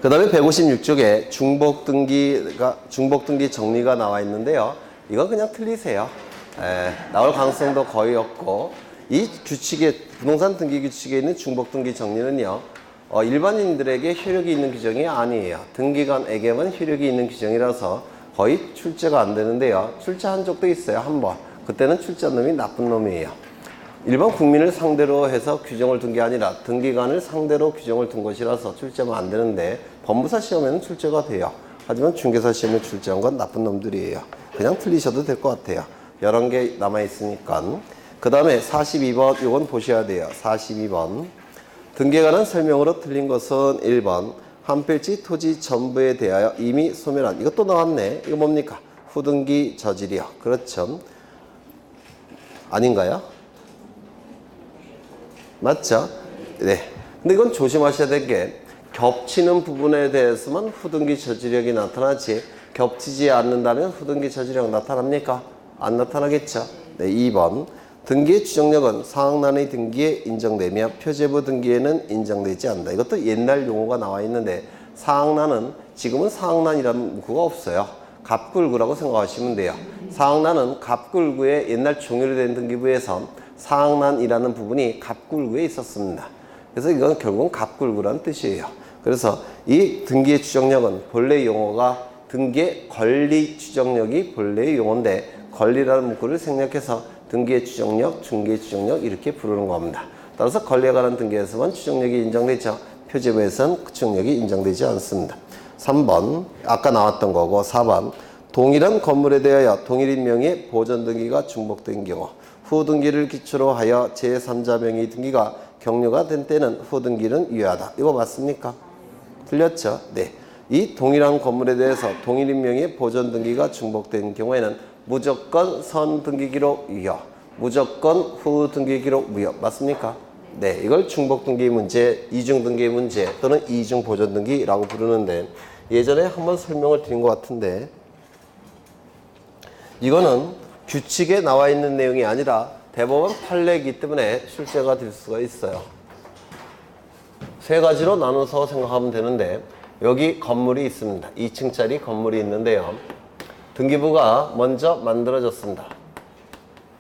그 다음에 156쪽에 중복등기 정리가 나와 있는데요. 이건 그냥 틀리세요. 나올 가능성도 거의 없고, 이 규칙에, 부동산 등기 규칙에 있는 중복등기 정리는요, 일반인들에게 효력이 있는 규정이 아니에요. 등기관에게만 효력이 있는 규정이라서 거의 출제가 안 되는데요. 출제한 적도 있어요, 한 번. 그때는 출제한 놈이 나쁜 놈이에요. 일반 국민을 상대로 해서 규정을 둔 게 아니라 등기관을 상대로 규정을 둔 것이라서 출제하면 안 되는데, 법무사 시험에는 출제가 돼요. 하지만 중개사 시험에 출제한 건 나쁜 놈들이에요. 그냥 틀리셔도 될 것 같아요. 11개 남아있으니까. 그 다음에 42번, 이건 보셔야 돼요. 42번. 등기에 관한 설명으로 틀린 것은 1번. 한 필지 토지 전부에 대하여 이미 소멸한. 이것도 나왔네. 이거 뭡니까? 후등기 저질이요. 그렇죠. 아닌가요? 맞죠? 네. 근데 이건 조심하셔야 될 게, 겹치는 부분에 대해서만 후등기 저지력이 나타나지, 겹치지 않는다면 후등기 저지력 나타납니까? 안 나타나겠죠? 네, 2번. 등기의 추정력은 상학난의 등기에 인정되며 표제부 등기에는 인정되지 않는다. 이것도 옛날 용어가 나와 있는데, 상학난은 지금은 상학난이라는 문구가 없어요. 갑굴구라고 생각하시면 돼요. 상학난은 갑굴구의 옛날 종료된 등기부에서 상학난이라는 부분이 갑굴구에 있었습니다. 그래서 이건 결국은 갑굴구라는 뜻이에요. 그래서 이 등기의 추정력은 본래 용어가 등기의 권리 추정력이 본래의 용어인데, 권리라는 문구를 생략해서 등기의 추정력, 중개의 추정력 이렇게 부르는 겁니다. 따라서 권리에 관한 등기에서만 추정력이 인정되죠. 표제부에서는 추정력이 인정되지 않습니다. 3번 아까 나왔던 거고, 4번 동일한 건물에 대하여 동일인 명의의 보존 등기가 중복된 경우 후등기를 기초로 하여 제3자 명의 등기가 격려가 된 때는 후등기는 유효하다. 이거 맞습니까? 틀렸죠? 네. 이 동일한 건물에 대해서 동일인 명의의 보존 등기가 중복된 경우에는 무조건 선 등기 기록 유효, 무조건 후 등기 기록 무효. 맞습니까? 네. 이걸 중복 등기 문제, 이중 등기 문제 또는 이중 보존 등기라고 부르는데, 예전에 한번 설명을 드린 것 같은데, 이거는 규칙에 나와 있는 내용이 아니라 대법원 판례이기 때문에 출제가 될 수가 있어요. 세 가지로 나눠서 생각하면 되는데, 여기 건물이 있습니다. 2층짜리 건물이 있는데요. 등기부가 먼저 만들어졌습니다.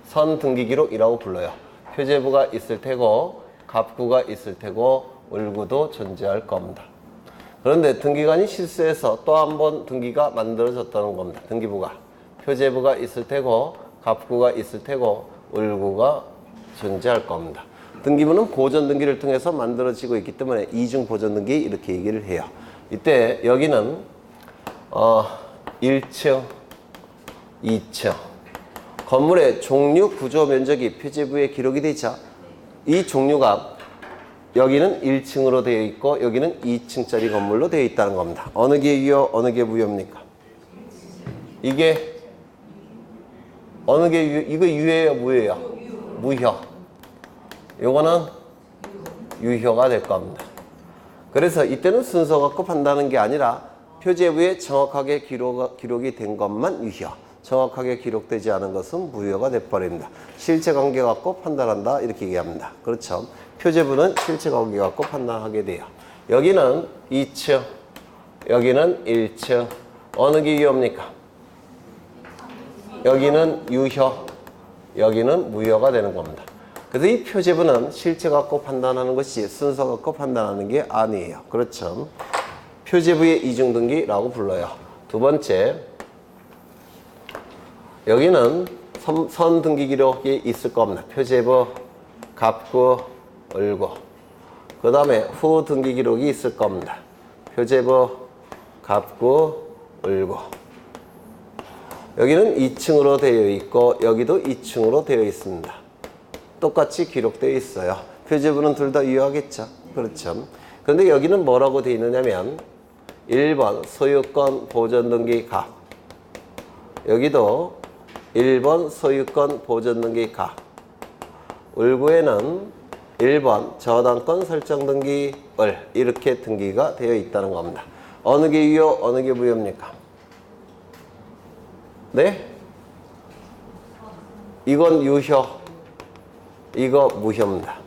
선 등기기록이라고 불러요. 표제부가 있을 테고 갑구가 있을 테고 을구도 존재할 겁니다. 그런데 등기관이 실수해서 또 한 번 등기가 만들어졌다는 겁니다. 등기부가. 표제부가 있을 테고 갑구가 있을 테고 을구가 존재할 겁니다. 등기부는 보존 등기를 통해서 만들어지고 있기 때문에 이중 보존 등기 이렇게 얘기를 해요. 이때 여기는 1층, 2층 건물의 종류, 구조, 면적이 표제부에 기록이 되죠. 이 종류가 여기는 1층으로 되어 있고 여기는 2층짜리 건물로 되어 있다는 겁니다. 어느 게 유효, 어느 게 무효입니까? 이게 어느 게 유효? 이거 유효예요, 무효예요? 무효. 요거는 유효가 될 겁니다. 그래서 이때는 순서 갖고 판단하는 게 아니라 표제부에 정확하게 기록이 된 것만 유효, 정확하게 기록되지 않은 것은 무효가 돼버립니다. 실체관계 갖고 판단한다 이렇게 얘기합니다. 그렇죠? 표제부는 실체관계 갖고 판단하게 돼요. 여기는 2층, 여기는 1층. 어느 게 유효입니까? 여기는 유효, 여기는 무효가 되는 겁니다. 그래서 이 표제부는 실체 갖고 판단하는 것이 순서 갖고 판단하는 게 아니에요. 그렇죠? 표제부의 이중등기라고 불러요. 두 번째, 여기는 선등기 기록이 있을 겁니다. 표제부, 갑구, 을구. 그 다음에 후등기 기록이 있을 겁니다. 표제부, 갑구, 을구. 여기는 2층으로 되어 있고 여기도 2층으로 되어 있습니다. 똑같이 기록되어 있어요. 표제부는 둘 다 유효하겠죠. 그렇죠. 그런데 여기는 뭐라고 되어 있느냐면 1번 소유권 보존등기 갑, 여기도 1번 소유권 보존등기 갑, 을구에는 1번 저당권 설정등기 을 이렇게 등기가 되어 있다는 겁니다. 어느 게 유효, 어느 게 무효입니까? 네? 이건 유효, 이거 무효입니다.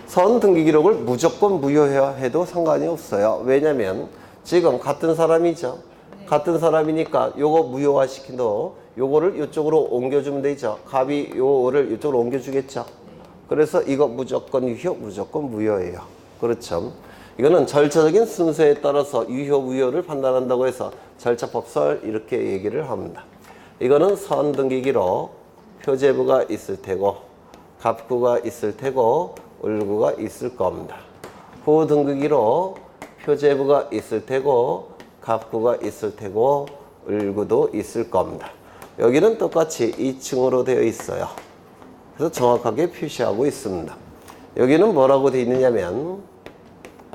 선 등기 기록을 무조건 무효해야 해도 상관이 없어요. 왜냐면 지금 같은 사람이죠. 같은 사람이니까 요거 무효화 시킨도 요거를 이쪽으로 옮겨주면 되죠. 갑이 요거를 이쪽으로 옮겨주겠죠. 그래서 이거 무조건 유효, 무조건 무효예요. 그렇죠. 이거는 절차적인 순서에 따라서 유효, 무효를 판단한다고 해서 절차법설 이렇게 얘기를 합니다. 이거는 선 등기 기록, 표제부가 있을 테고 갑구가 있을 테고 을구가 있을 겁니다. 후 등기 기록, 표제부가 있을 테고 갑구가 있을 테고 을구도 있을 겁니다. 여기는 똑같이 2층으로 되어 있어요. 그래서 정확하게 표시하고 있습니다. 여기는 뭐라고 되어 있느냐면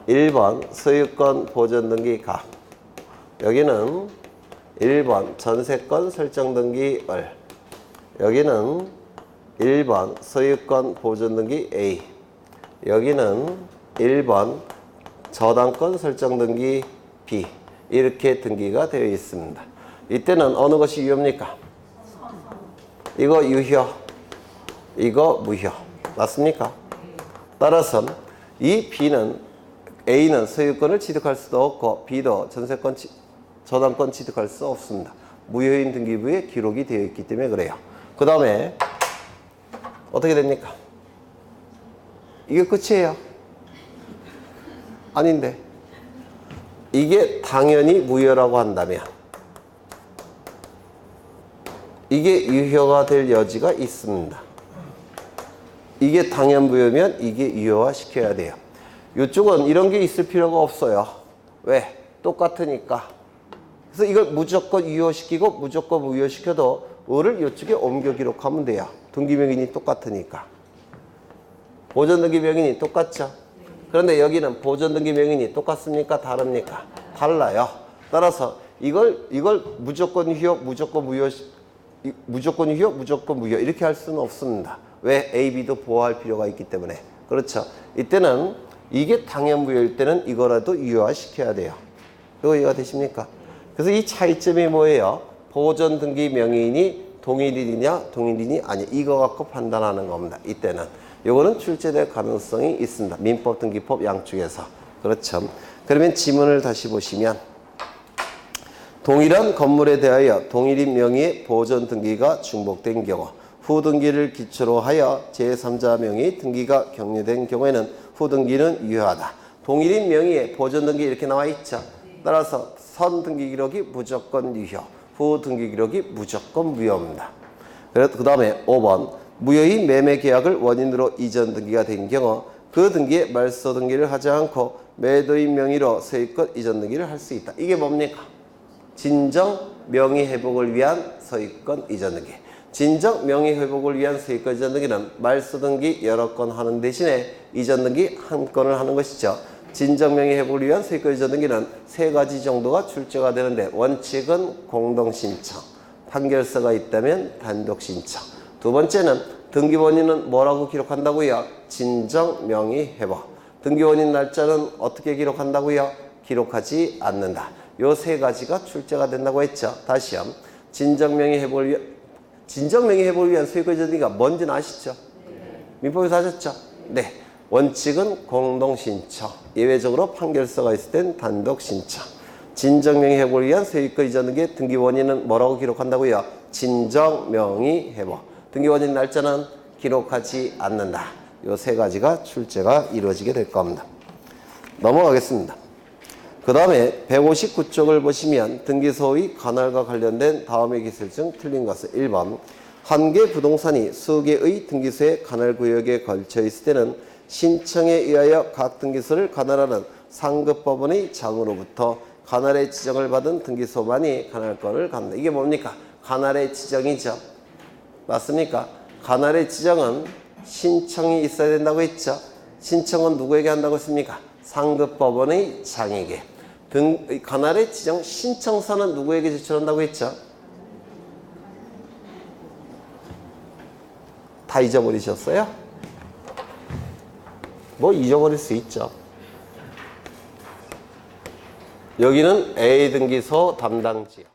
1번 소유권 보존 등기 갑, 여기는 1번 전세권 설정 등기 을, 여기는 1번 소유권 보존 등기 A, 여기는 1번 저당권 설정 등기 B, 이렇게 등기가 되어 있습니다. 이때는 어느 것이 유효입니까? 이거 유효, 이거 무효. 맞습니까? 따라서 이 B는, A는 소유권을 취득할 수도 없고 B도 전세권, 저당권 취득할 수 없습니다. 무효인 등기부에 기록이 되어 있기 때문에 그래요. 그 다음에 어떻게 됩니까? 이게 끝이에요. 아닌데. 이게 당연히 무효라고 한다면 이게 유효가 될 여지가 있습니다. 이게 당연 무효면 이게 유효화 시켜야 돼요. 이쪽은 이런 게 있을 필요가 없어요. 왜? 똑같으니까. 그래서 이걸 무조건 유효시키고 무조건 무효시켜도 을을 이쪽에 옮겨 기록하면 돼요. 등기명인이 똑같으니까. 보존등기명인이 똑같죠? 그런데 여기는 보존등기명인이 똑같습니까? 다릅니까? 달라요. 따라서 이걸 무조건 유효, 무조건 무효, 무조건 유효, 무조건 무효 이렇게 할 수는 없습니다. 왜? A, B도 보호할 필요가 있기 때문에. 그렇죠. 이때는 이게 당연 무효일 때는 이거라도 유효화 시켜야 돼요. 이거 이해가 되십니까? 그래서 이 차이점이 뭐예요? 보존 등기 명의인이 동일인이냐 동일인이 아니냐 이거 갖고 판단하는 겁니다. 이때는. 요거는 출제될 가능성이 있습니다. 민법 등기법 양쪽에서. 그렇죠. 그러면 지문을 다시 보시면 동일한 건물에 대하여 동일인 명의의 보존 등기가 중복된 경우 후 등기를 기초로 하여 제3자 명의 등기가 격려된 경우에는 후 등기는 유효하다. 동일인 명의의 보존 등기 이렇게 나와 있죠. 따라서 선 등기 기록이 무조건 유효, 후 등기 기록이 무조건 무효입니다. 그 다음에 5번 무효의 매매 계약을 원인으로 이전 등기가 된 경우 그 등기에 말소 등기를 하지 않고 매도인 명의로 소유권 이전 등기를 할 수 있다. 이게 뭡니까? 진정 명의 회복을 위한 소유권 이전 등기. 진정 명의 회복을 위한 소유권 이전 등기는 말소 등기 여러 건 하는 대신에 이전 등기 한 건을 하는 것이죠. 진정 명의 회복을 위한 소유권 이전 등기는 세 가지 정도가 출제가 되는데 원칙은 공동 신청, 판결서가 있다면 단독 신청. 두 번째는 등기 원인은 뭐라고 기록한다고요? 진정 명의 회복. 등기 원인 날짜는 어떻게 기록한다고요? 기록하지 않는다. 요 세 가지가 출제가 된다고 했죠. 다시요. 진정 명의 회복을 위한 소유권 이전 등기가 뭔지는 아시죠? 민법에서 하셨죠? 네. 원칙은 공동 신청. 예외적으로 판결서가 있을 땐 단독 신청. 진정 명의 회복을 위한 소유권 이전 등기의 등기 원인은 뭐라고 기록한다고요? 진정 명의 회복. 등기 원인 날짜는 기록하지 않는다. 요 세 가지가 출제가 이루어지게 될 겁니다. 넘어가겠습니다. 그 다음에 159쪽을 보시면 등기소의 관할과 관련된 다음의 기술 중 틀린 것은 1번 한 개 부동산이 수개의 등기소의 관할구역에 걸쳐 있을 때는 신청에 의하여 각 등기소를 관할하는 상급법원의 장으로부터 관할의 지정을 받은 등기소만이 관할권을 갖는다. 이게 뭡니까? 관할의 지정이죠. 맞습니까? 관할의 지정은 신청이 있어야 된다고 했죠. 신청은 누구에게 한다고 했습니까? 상급법원의 장에게. 관할의 지정 신청서는 누구에게 제출한다고 했죠? 다 잊어버리셨어요? 뭐 잊어버릴 수 있죠. 여기는 A 등기소 담당지역.